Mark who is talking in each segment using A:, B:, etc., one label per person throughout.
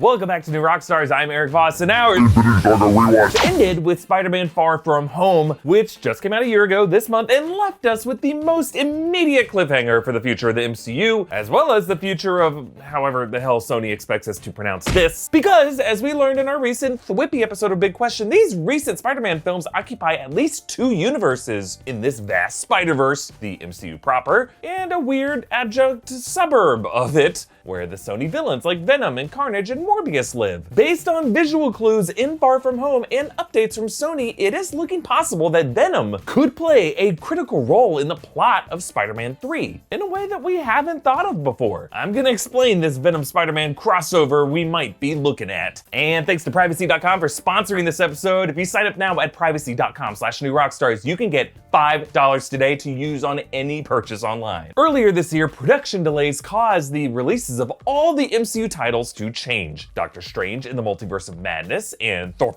A: Welcome back to New Rockstars. I'm Erik Voss, and now ended with Spider-Man Far From Home, which just came out a year ago this month and left us with the most immediate cliffhanger for the future of the MCU, as well as the future of however the hell Sony expects us to pronounce this. Because, as we learned in our recent Thwippy episode of Big Question, these recent Spider-Man films occupy at least two universes in this vast Spider-Verse, the MCU proper, and a weird adjunct suburb of it, where the Sony villains like Venom and Carnage and Morbius live. Based on visual clues in Far From Home and updates from Sony, it is looking possible that Venom could play a critical role in the plot of Spider-Man 3 in a way that we haven't thought of before. I'm gonna explain this Venom Spider-Man crossover we might be looking at. And thanks to Privacy.com for sponsoring this episode. If you sign up now at Privacy.com/newrockstars, you can get $5 today to use on any purchase online. Earlier this year, production delays caused the releases of all the MCU titles to change. Doctor Strange in the Multiverse of Madness and Thor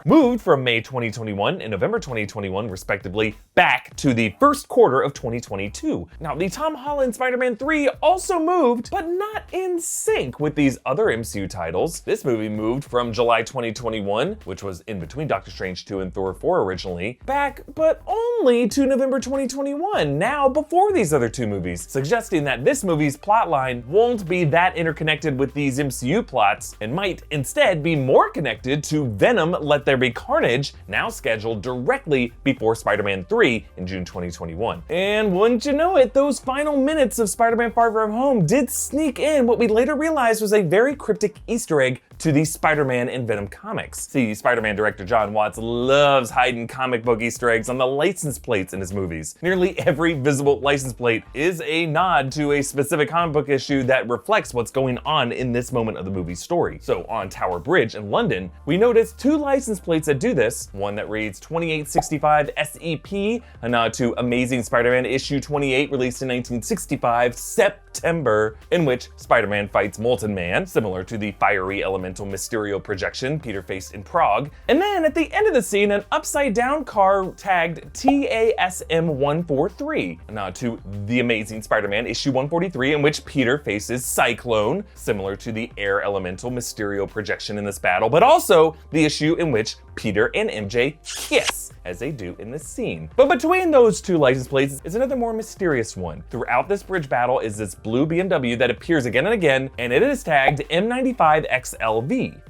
A: moved from May 2021 and November 2021 respectively back to the first quarter of 2022. Now, the Tom Holland Spider-Man 3 also moved, but not in sync with these other MCU titles. This movie moved from July 2021, which was in between Doctor Strange 2 and Thor 4 originally, back but only to November 2021, now before these other two movies, suggesting that this movie's plotline won't be that interconnected with these MCU plots and might instead be more connected to Venom Let There Be Carnage, now scheduled directly before Spider-Man 3 in June 2021. And wouldn't you know it, those final minutes of Spider-Man Far From Home did sneak in what we later realized was a very cryptic Easter egg to the Spider-Man and Venom comics. See, Spider-Man director Jon Watts loves hiding comic book Easter eggs on the license plates in his movies. Nearly every visible license plate is a nod to a specific comic book issue that reflects what's going on in this moment of the movie's story. So on Tower Bridge in London, we noticed two license plates that do this, one that reads 2865 SEP, a nod to Amazing Spider-Man issue 28 released in 1965, September, in which Spider-Man fights Molten Man, similar to the fiery elemental Mysterio projection Peter faced in Prague. And then at the end of the scene, an upside down car tagged TASM-143, a nod to The Amazing Spider-Man issue 143, in which Peter faces Cyclone, similar to the air elemental Mysterio projection in this battle, but also the issue in which Peter and MJ kiss, as they do in this scene. But between those two license plates is another more mysterious one. Throughout this bridge battle is this blue BMW that appears again and again, and it is tagged M95XLV.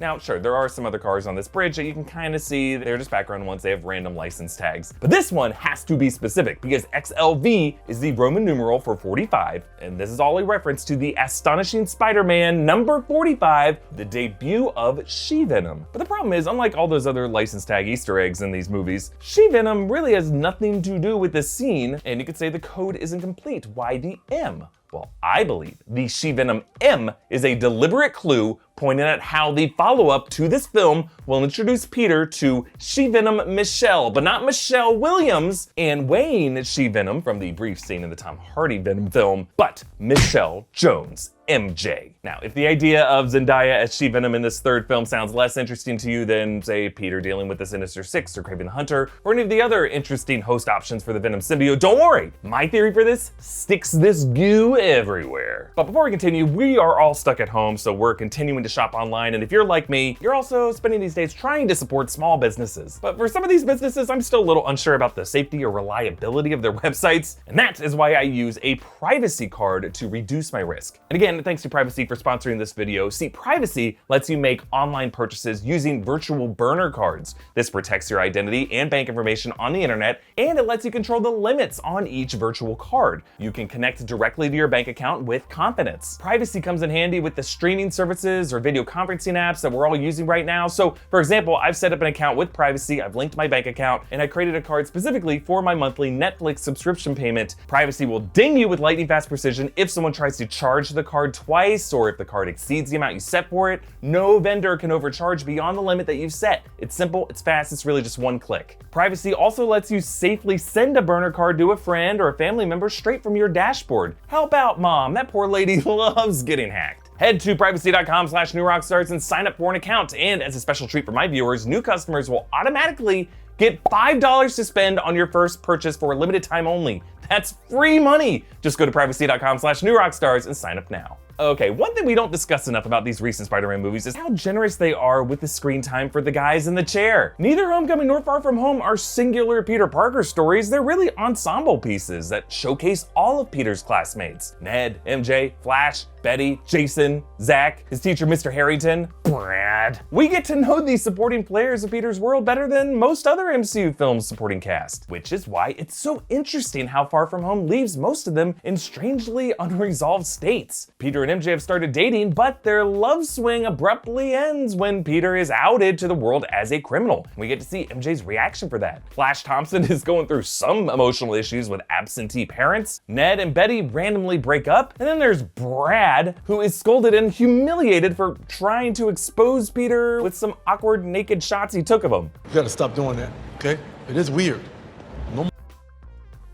A: Now, sure, there are some other cars on this bridge that you can kind of see. They're just background ones. They have random license tags. But this one has to be specific because XLV is the Roman numeral for 45, and this is all a reference to the Astonishing Spider-Man number 45, the debut of She-Venom. But the problem is, unlike all those other license tag Easter eggs in these movies, She-Venom really has nothing to do with this scene, and you could say the code isn't complete. Why the M? Well, I believe the She-Venom M is a deliberate clue pointing at how the follow-up to this film will introduce Peter to She-Venom Michelle, but not Michelle Williams and Wayne She-Venom from the brief scene in the Tom Hardy Venom film, but Michelle Jones, MJ. Now, if the idea of Zendaya as She-Venom in this third film sounds less interesting to you than, say, Peter dealing with the Sinister Six or Kraven the Hunter, or any of the other interesting host options for the Venom symbiote, don't worry. My theory for this sticks this goo everywhere. But before we continue, we are all stuck at home, so we're continuing to shop online, and if you're like me, you're also spending these days trying to support small businesses. But for some of these businesses, I'm still a little unsure about the safety or reliability of their websites, and that is why I use a privacy card to reduce my risk. And again, thanks to Privacy for sponsoring this video. See, Privacy lets you make online purchases using virtual burner cards. This protects your identity and bank information on the internet, and it lets you control the limits on each virtual card. You can connect directly to your bank account with confidence. Privacy comes in handy with the streaming services or video conferencing apps that we're all using right now. So, for example, I've set up an account with Privacy, I've linked my bank account, and I created a card specifically for my monthly Netflix subscription payment. Privacy will ding you with lightning fast precision if someone tries to charge the card twice, or if the card exceeds the amount you set for it. No vendor can overcharge beyond the limit that you've set. It's simple, it's fast, it's really just one click. Privacy also lets you safely send a burner card to a friend or a family member straight from your dashboard. Help out, mom, that poor lady loves getting hacked. Head to privacy.com/newrockstars and sign up for an account. And as a special treat for my viewers, new customers will automatically get $5 to spend on your first purchase for a limited time only. That's free money. Just go to privacy.com/newrockstars and sign up now. Okay, one thing we don't discuss enough about these recent Spider-Man movies is how generous they are with the screen time for the guys in the chair. Neither Homecoming nor Far From Home are singular Peter Parker stories, they're really ensemble pieces that showcase all of Peter's classmates. Ned, MJ, Flash, Betty, Jason, Zach, his teacher Mr. Harrington, Brad. We get to know these supporting players of Peter's world better than most other MCU films' supporting cast, which is why it's so interesting how Far From Home leaves most of them in strangely unresolved states. Peter and MJ have started dating, but their love swing abruptly ends when Peter is outed to the world as a criminal. We get to see MJ's reaction for that. Flash Thompson is going through some emotional issues with absentee parents. Ned and Betty randomly break up, and then there's Brad, who is scolded and humiliated for trying to expose Peter with some awkward naked shots he took of him.
B: You gotta stop doing that, okay? It is weird.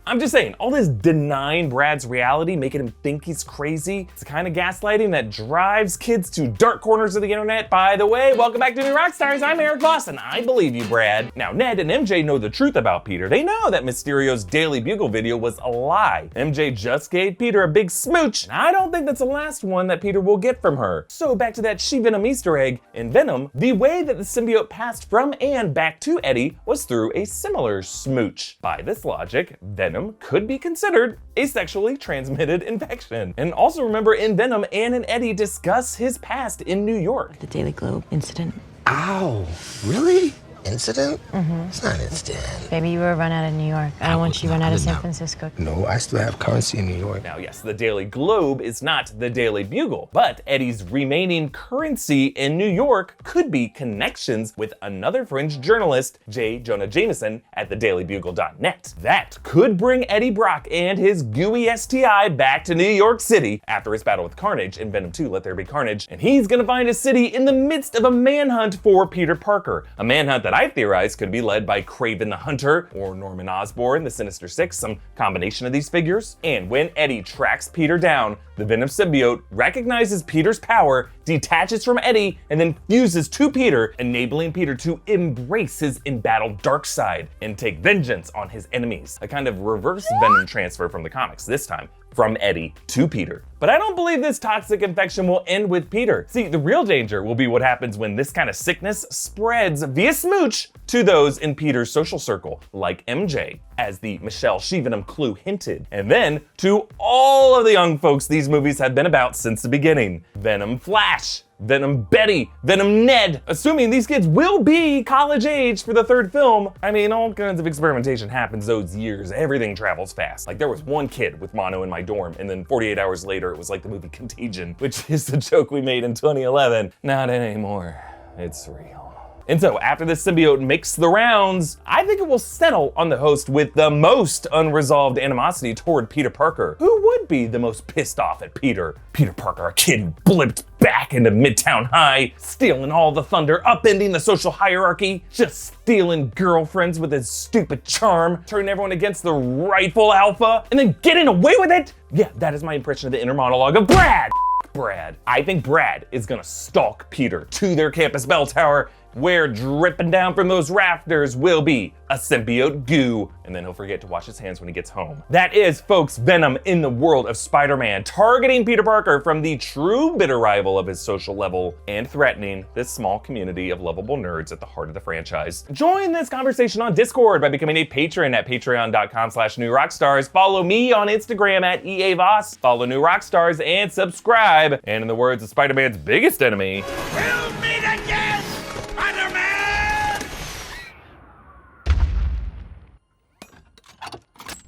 A: I'm just saying, all this denying Brad's reality, making him think he's crazy, it's the kind of gaslighting that drives kids to dark corners of the internet. By the way, welcome back to New Rockstars. I'm Erik Voss, and I believe you, Brad. Now, Ned and MJ know the truth about Peter. They know that Mysterio's Daily Bugle video was a lie. MJ just gave Peter a big smooch, and I don't think that's the last one that Peter will get from her. So back to that She-Venom Easter egg. In Venom, the way that the symbiote passed from and back to Eddie was through a similar smooch. By this logic, Venom could be considered a sexually transmitted infection. And also remember, in Venom, Ann and Eddie discuss his past in New York.
C: The Daily Globe incident.
D: Ow, really? Incident? It's not an incident.
C: Baby, you were run out of New York. I don't want you run out of San Francisco.
D: No, I still have currency in New York.
A: Now, yes, the Daily Globe is not the Daily Bugle, but Eddie's remaining currency in New York could be connections with another fringe journalist, J. Jonah Jameson, at thedailybugle.net. That could bring Eddie Brock and his gooey STI back to New York City after his battle with Carnage in Venom 2, Let There Be Carnage, and he's gonna find a city in the midst of a manhunt for Peter Parker, a manhunt that I theorize could be led by Kraven the Hunter or Norman Osborn, the Sinister Six, some combination of these figures. And when Eddie tracks Peter down, the Venom symbiote recognizes Peter's power, detaches from Eddie, and then fuses to Peter, enabling Peter to embrace his embattled dark side and take vengeance on his enemies. A kind of reverse Venom transfer from the comics, this time from Eddie to Peter. But I don't believe this toxic infection will end with Peter. See, the real danger will be what happens when this kind of sickness spreads via smooch to those in Peter's social circle, like MJ, as the Michelle She-Venom clue hinted. And then to all of the young folks these movies have been about since the beginning. Venom Flash, Venom Betty, Venom Ned. Assuming these kids will be college age for the third film, I mean, all kinds of experimentation happens those years. Everything travels fast. Like, there was one kid with mono in my dorm, and then 48 hours later, it was like the movie Contagion, which is the joke we made in 2011. Not anymore. It's real. And so after this symbiote makes the rounds, I think it will settle on the host with the most unresolved animosity toward Peter Parker. Who would be the most pissed off at Peter? Peter Parker, a kid who blipped back into Midtown High, stealing all the thunder, upending the social hierarchy, just stealing girlfriends with his stupid charm, turning everyone against the rightful alpha, and then getting away with it? Yeah, that is my impression of the inner monologue of Brad. Brad. I think Brad is gonna stalk Peter to their campus bell tower, where dripping down from those rafters will be a symbiote goo, and then he'll forget to wash his hands when he gets home. That is, folks, Venom in the world of Spider-Man, targeting Peter Parker from the true bitter rival of his social level and threatening this small community of lovable nerds at the heart of the franchise. Join this conversation on Discord by becoming a patron at patreon.com/newrockstars. Follow me on Instagram at EA Voss. Follow New Rockstars and subscribe. And in the words of Spider-Man's biggest enemy,
E: We'll meet again, Spider-Man!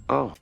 D: Oh.